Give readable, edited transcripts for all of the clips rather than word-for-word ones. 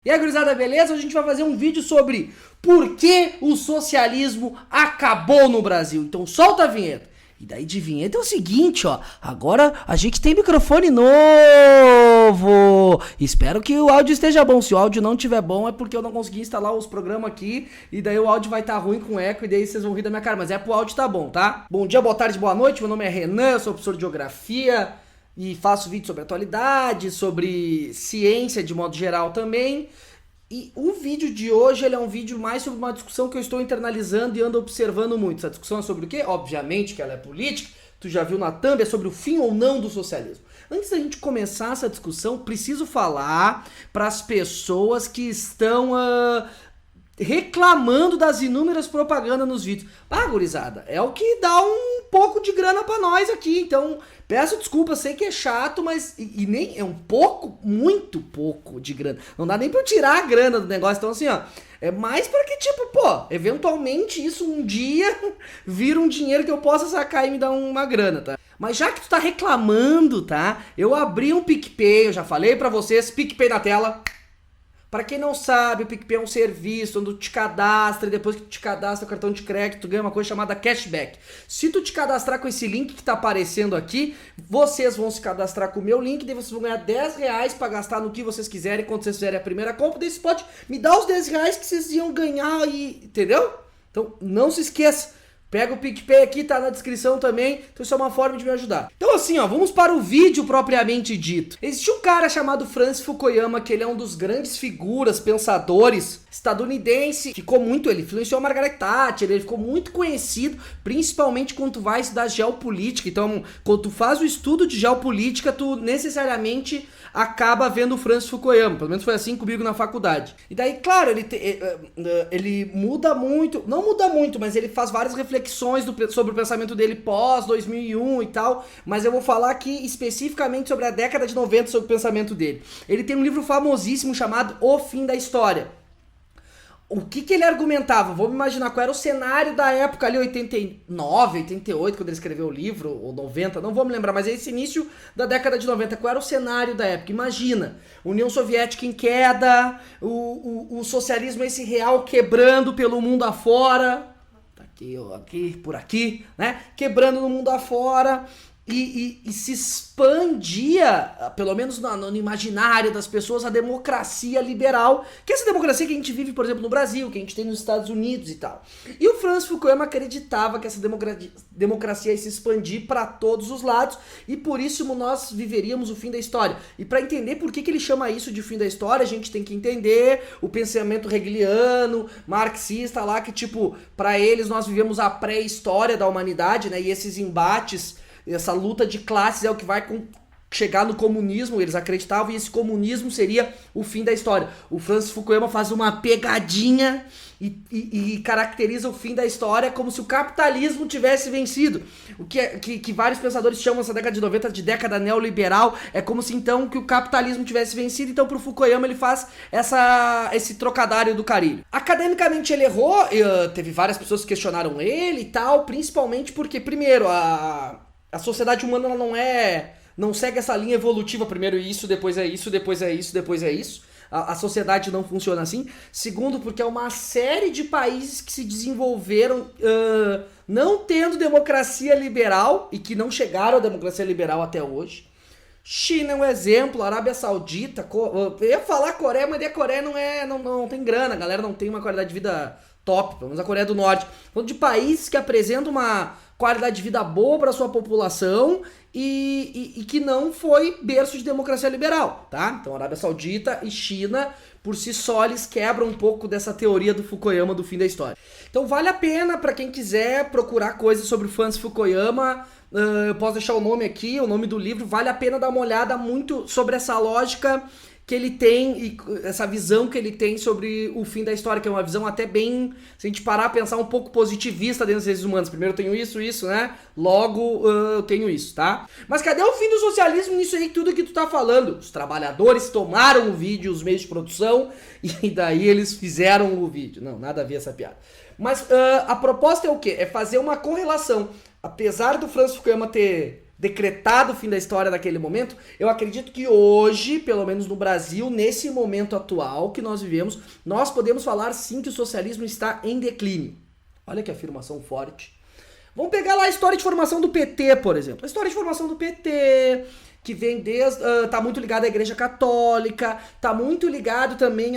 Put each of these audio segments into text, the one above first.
E aí, gurizada, beleza? Hoje a gente vai fazer um vídeo sobre por que o socialismo acabou no Brasil. Então solta a vinheta. E daí de vinheta é o seguinte, ó. Agora a gente tem microfone novo. Espero que o áudio esteja bom. Se o áudio não estiver bom é porque eu não consegui instalar os programas aqui. E daí o áudio vai estar ruim com eco. E daí vocês vão rir da minha cara. Mas é pro áudio tá bom, tá? Bom dia, boa tarde, boa noite. Meu nome é Renan, eu sou professor de geografia. E faço vídeos sobre atualidade, sobre ciência de modo geral também. E o vídeo de hoje ele é um vídeo mais sobre uma discussão que eu estou internalizando e ando observando muito. Essa discussão é sobre o quê? Obviamente que ela é política, tu já viu na thumb, é sobre o fim ou não do socialismo. Antes da gente começar essa discussão, preciso falar para as pessoas que estão reclamando das inúmeras propagandas nos vídeos. Ah, gurizada, é o que dá um pouco de grana pra nós aqui, então peço desculpa, sei que é chato, mas e nem é um pouco, muito pouco de grana. Não dá nem pra eu tirar a grana do negócio, então assim, ó, é mais pra que tipo, pô, eventualmente isso um dia vira um dinheiro que eu possa sacar e me dar uma grana, tá? Mas já que tu tá reclamando, tá? Eu abri um PicPay, eu já falei pra vocês, PicPay na tela. Para quem não sabe, o PicPay é um serviço onde tu te cadastra e depois que tu te cadastra o cartão de crédito, tu ganha uma coisa chamada cashback. Se tu te cadastrar com esse link que tá aparecendo aqui, vocês vão se cadastrar com o meu link, daí vocês vão ganhar 10 reais para gastar no que vocês quiserem quando vocês fizerem a primeira compra, daí você pode me dar os 10 reais que vocês iam ganhar aí, entendeu? Então não se esqueça. Pega o PicPay aqui, tá na descrição também, então isso é uma forma de me ajudar. Então assim, ó, vamos para o vídeo propriamente dito. Existe um cara chamado Francis Fukuyama, que ele é um dos grandes figuras, pensadores estadunidense, ele influenciou a Margaret Thatcher, ele ficou muito conhecido, principalmente quando tu vai estudar geopolítica. Então, quando tu faz o estudo de geopolítica, tu necessariamente acaba vendo o Francis Fukuyama, pelo menos foi assim comigo na faculdade. E daí, claro, ele muda muito, não muda muito, mas ele faz várias reflexões sobre o pensamento dele pós 2001 e tal, mas eu vou falar aqui especificamente sobre a década de 90, sobre o pensamento dele. Ele tem um livro famosíssimo chamado O Fim da História. O que ele argumentava? Vamos imaginar qual era o cenário da época ali, 89, 88, quando ele escreveu o livro, ou 90, não vou me lembrar, mas é esse início da década de 90. Qual era o cenário da época? Imagina, União Soviética em queda, o socialismo esse real quebrando pelo mundo afora, aqui, por aqui, né? Quebrando no mundo afora. E se expandia, pelo menos no imaginário das pessoas, a democracia liberal, que é essa democracia que a gente vive, por exemplo, no Brasil, que a gente tem nos Estados Unidos e tal. E o Francis Fukuyama acreditava que essa democracia ia se expandir para todos os lados, e por isso nós viveríamos o fim da história. E para entender por que ele chama isso de fim da história, a gente tem que entender o pensamento hegeliano, marxista lá, que tipo, para eles nós vivemos a pré-história da humanidade, né, e esses embates, essa luta de classes é o que vai chegar no comunismo, eles acreditavam, e esse comunismo seria o fim da história. O Francis Fukuyama faz uma pegadinha e caracteriza o fim da história como se o capitalismo tivesse vencido. O que vários pensadores chamam essa década de 90 de década neoliberal, é como se então que o capitalismo tivesse vencido. Então pro Fukuyama ele faz esse trocadário do carilho. Academicamente ele errou, teve várias pessoas que questionaram ele e tal, principalmente porque, primeiro, a sociedade humana ela não segue essa linha evolutiva, primeiro isso, depois é isso, depois é isso, depois é isso. A sociedade não funciona assim. Segundo, porque é uma série de países que se desenvolveram não tendo democracia liberal e que não chegaram à democracia liberal até hoje. China é um exemplo, Arábia Saudita, eu ia falar Coreia, mas a Coreia não tem grana, a galera não tem uma qualidade de vida top, pelo menos a Coreia do Norte. Falando de países que apresentam uma qualidade de vida boa para sua população e que não foi berço de democracia liberal, tá? Então Arábia Saudita e China, por si só, eles quebram um pouco dessa teoria do Fukuyama do fim da história. Então vale a pena para quem quiser procurar coisas sobre o Francis Fukuyama, eu posso deixar o nome aqui, o nome do livro, vale a pena dar uma olhada muito sobre essa lógica que ele tem e essa visão que ele tem sobre o fim da história, que é uma visão até bem, se a gente parar a pensar, um pouco positivista dentro dos seres humanos. Primeiro eu tenho isso, né? Logo eu tenho isso, tá? Mas cadê o fim do socialismo nisso aí, tudo que tu tá falando? Os trabalhadores tomaram o vídeo, os meios de produção, e daí eles fizeram o vídeo. Não, nada a ver essa piada. Mas a proposta é o quê? É fazer uma correlação. Apesar do Francis Fukuyama ter decretado o fim da história daquele momento, eu acredito que hoje, pelo menos no Brasil, nesse momento atual que nós vivemos, nós podemos falar sim que o socialismo está em declínio. Olha que afirmação forte. Vamos pegar lá a história de formação do PT, por exemplo. A história de formação do PT, que vem desde... tá muito ligado à Igreja Católica, tá muito ligado também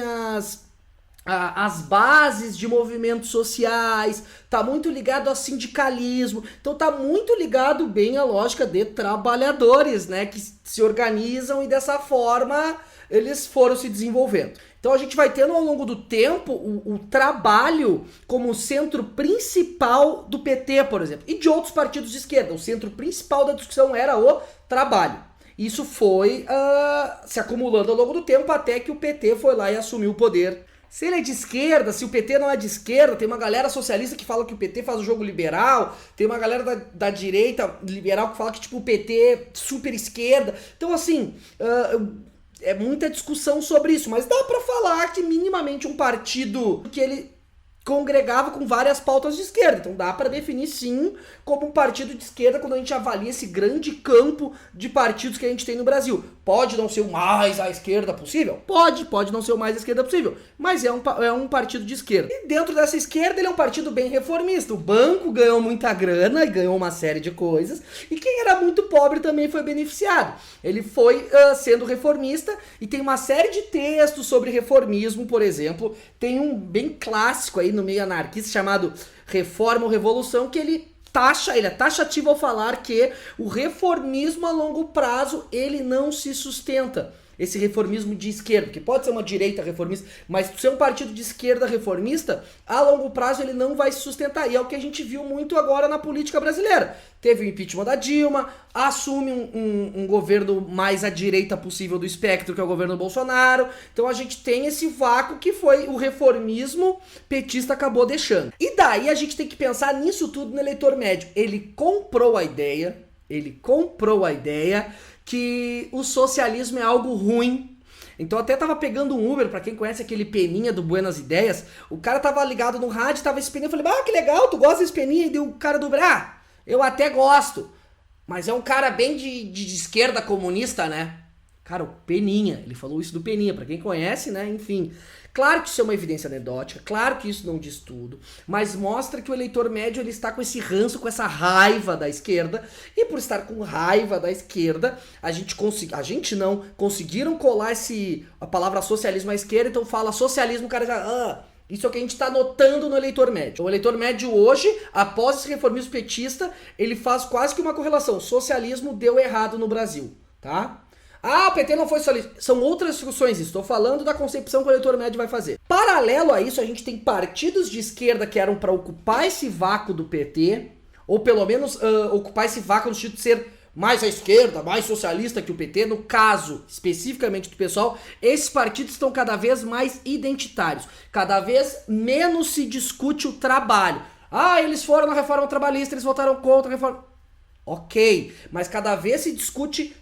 às bases de movimentos sociais, tá muito ligado ao sindicalismo, então tá muito ligado bem à lógica de trabalhadores, né, que se organizam e dessa forma eles foram se desenvolvendo. Então a gente vai tendo ao longo do tempo o trabalho como centro principal do PT, por exemplo, e de outros partidos de esquerda. O centro principal da discussão era o trabalho. Isso foi se acumulando ao longo do tempo até que o PT foi lá e assumiu o poder. Se ele é de esquerda, se o PT não é de esquerda, tem uma galera socialista que fala que o PT faz o jogo liberal, tem uma galera da direita liberal que fala que tipo o PT é super esquerda. Então assim, é muita discussão sobre isso, mas dá pra falar que minimamente um partido que ele congregava com várias pautas de esquerda, então dá pra definir sim como um partido de esquerda quando a gente avalia esse grande campo de partidos que a gente tem no Brasil. Pode não ser o mais à esquerda possível? Pode não ser o mais à esquerda possível, mas é um partido de esquerda. E dentro dessa esquerda ele é um partido bem reformista. O banco ganhou muita grana e ganhou uma série de coisas, e quem era muito pobre também foi beneficiado. Ele foi sendo reformista, e tem uma série de textos sobre reformismo, por exemplo. Tem um bem clássico aí no meio anarquista chamado Reforma ou Revolução, que ele é taxativo ao falar que o reformismo a longo prazo ele não se sustenta. Esse reformismo de esquerda, que pode ser uma direita reformista, mas ser um partido de esquerda reformista, a longo prazo ele não vai se sustentar. E é o que a gente viu muito agora na política brasileira. Teve o impeachment da Dilma, assume um governo mais à direita possível do espectro, que é o governo Bolsonaro. Então a gente tem esse vácuo que foi o reformismo petista acabou deixando. E daí a gente tem que pensar nisso tudo no eleitor médio. Ele comprou a ideia que o socialismo é algo ruim. Então até tava pegando um Uber, pra quem conhece aquele Peninha do Buenas Ideias, o cara tava ligado no rádio, tava esse Peninha, eu falei, que legal, tu gosta desse Peninha? E deu o cara do Uber, eu até gosto, mas é um cara bem de esquerda comunista, né? Cara, o Peninha, ele falou isso do Peninha, pra quem conhece, né, enfim. Claro que isso é uma evidência anedótica, claro que isso não diz tudo, mas mostra que o eleitor médio ele está com esse ranço, com essa raiva da esquerda, e por estar com raiva da esquerda, conseguiram colar a palavra socialismo à esquerda, então fala socialismo, o cara já, isso é o que a gente está notando no eleitor médio. O eleitor médio hoje, após esse reformismo petista, ele faz quase que uma correlação, socialismo deu errado no Brasil, tá? O PT não foi socialista. São outras discussões, estou falando da concepção que o eleitor médio vai fazer. Paralelo a isso, a gente tem partidos de esquerda que eram para ocupar esse vácuo do PT, ou pelo menos ocupar esse vácuo no sentido de ser mais à esquerda, mais socialista que o PT. No caso, especificamente do pessoal, esses partidos estão cada vez mais identitários. Cada vez menos se discute o trabalho. Eles foram na reforma trabalhista, eles votaram contra a reforma. Ok, mas cada vez se discute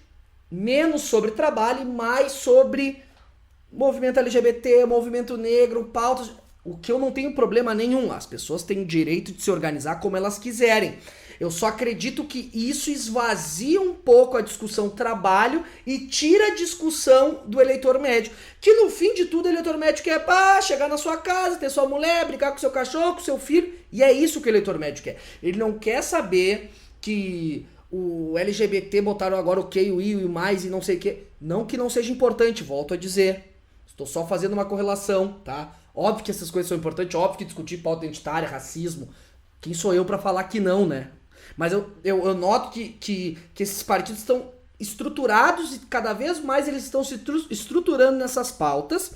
menos sobre trabalho e mais sobre movimento LGBT, movimento negro, pautas, o que eu não tenho problema nenhum. As pessoas têm o direito de se organizar como elas quiserem. Eu só acredito que isso esvazia um pouco a discussão trabalho e tira a discussão do eleitor médio. Que no fim de tudo o eleitor médio quer chegar na sua casa, ter sua mulher, brincar com seu cachorro, com seu filho. E é isso que o eleitor médio quer. Ele não quer saber que o LGBT botaram agora o que, o i, o mais e não sei o que. Não que não seja importante, volto a dizer. Estou só fazendo uma correlação, tá? Óbvio que essas coisas são importantes, óbvio que discutir pauta identitária, racismo. Quem sou eu pra falar que não, né? Mas eu noto que esses partidos estão estruturados e cada vez mais eles estão se estruturando nessas pautas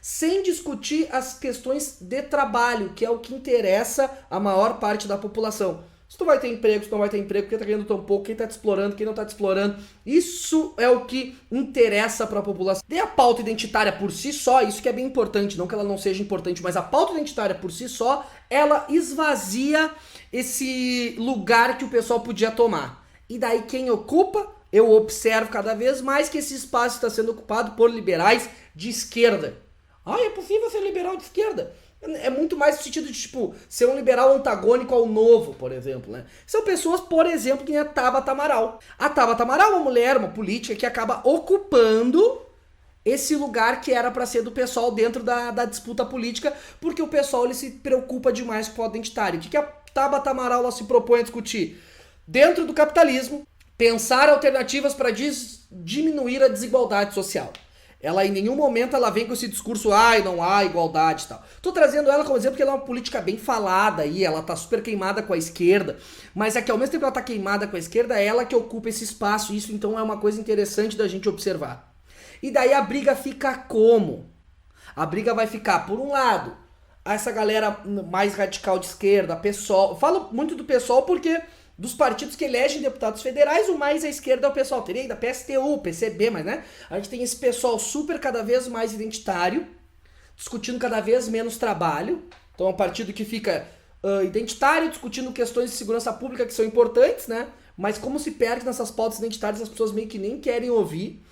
sem discutir as questões de trabalho, que é o que interessa a maior parte da população. Se tu vai ter emprego, se tu não vai ter emprego, quem tá ganhando tão pouco, quem tá te explorando, quem não tá te explorando. Isso é o que interessa pra população. E a pauta identitária por si só, isso que é bem importante, não que ela não seja importante, mas a pauta identitária por si só, ela esvazia esse lugar que o pessoal podia tomar. E daí quem ocupa, eu observo cada vez mais que esse espaço está sendo ocupado por liberais de esquerda. É possível ser liberal de esquerda? É muito mais no sentido de, tipo, ser um liberal antagônico ao novo, por exemplo, né? São pessoas, por exemplo, que nem a Tabata Amaral. A Tabata Amaral é uma mulher, uma política que acaba ocupando esse lugar que era pra ser do pessoal dentro da disputa política, porque o pessoal ele se preocupa demais com o voto identitário. O que a Tabata Amaral ela se propõe a discutir? Dentro do capitalismo, pensar alternativas para diminuir a desigualdade social. Ela em nenhum momento ela vem com esse discurso, ai, não há igualdade e tal. Tô trazendo ela como exemplo porque ela é uma política bem falada aí, ela tá super queimada com a esquerda, mas é que ao mesmo tempo que ela tá queimada com a esquerda, é ela que ocupa esse espaço, isso então é uma coisa interessante da gente observar. E daí a briga fica como? A briga vai ficar, por um lado, essa galera mais radical de esquerda, PSOL, eu falo muito do PSOL porque dos partidos que elegem deputados federais, o mais à esquerda é o pessoal. Teria ainda PSTU, PCB, mas né? A gente tem esse pessoal super cada vez mais identitário, discutindo cada vez menos trabalho. Então é um partido que fica identitário, discutindo questões de segurança pública que são importantes, né? Mas como se perde nessas pautas identitárias, as pessoas meio que nem querem ouvir.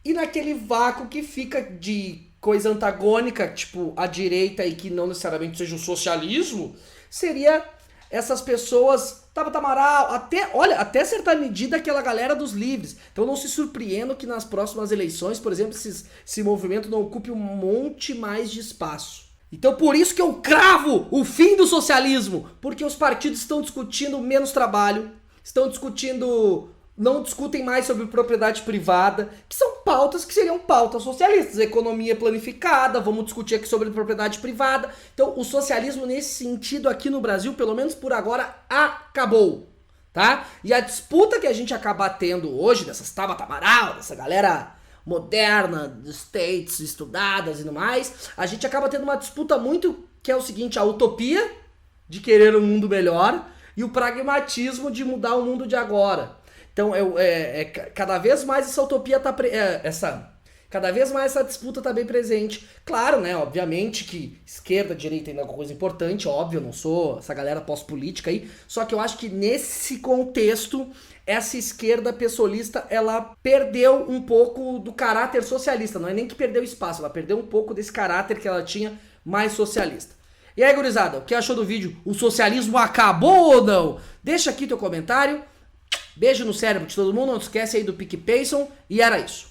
E naquele vácuo que fica de coisa antagônica, tipo a direita e que não necessariamente seja o socialismo, seria essas pessoas, Tabata Amaral, até certa medida aquela galera dos livres. Então não se surpreendam que nas próximas eleições, por exemplo, esse movimento não ocupe um monte mais de espaço. Então por isso que eu cravo o fim do socialismo, porque os partidos estão discutindo menos trabalho, estão discutindo... não discutem mais sobre propriedade privada, que são pautas que seriam pautas socialistas. Economia planificada, vamos discutir aqui sobre propriedade privada. Então, o socialismo nesse sentido aqui no Brasil, pelo menos por agora, acabou, tá? E a disputa que a gente acaba tendo hoje, dessas Tabata Amaral, dessa galera moderna, dos States, estudadas e no mais, a gente acaba tendo uma disputa muito, que é o seguinte, a utopia de querer um mundo melhor e o pragmatismo de mudar o mundo de agora. Então, cada vez mais essa utopia tá... cada vez mais essa disputa tá bem presente. Claro, né? Obviamente que esquerda, direita ainda é uma coisa importante, óbvio, eu não sou essa galera pós-política aí. Só que eu acho que nesse contexto, essa esquerda pessoalista, ela perdeu um pouco do caráter socialista. Não é nem que perdeu espaço, ela perdeu um pouco desse caráter que ela tinha mais socialista. E aí, gurizada, o que achou do vídeo? O socialismo acabou ou não? Deixa aqui teu comentário. Beijo no cérebro de todo mundo, não esquece aí do PicPayson, e era isso.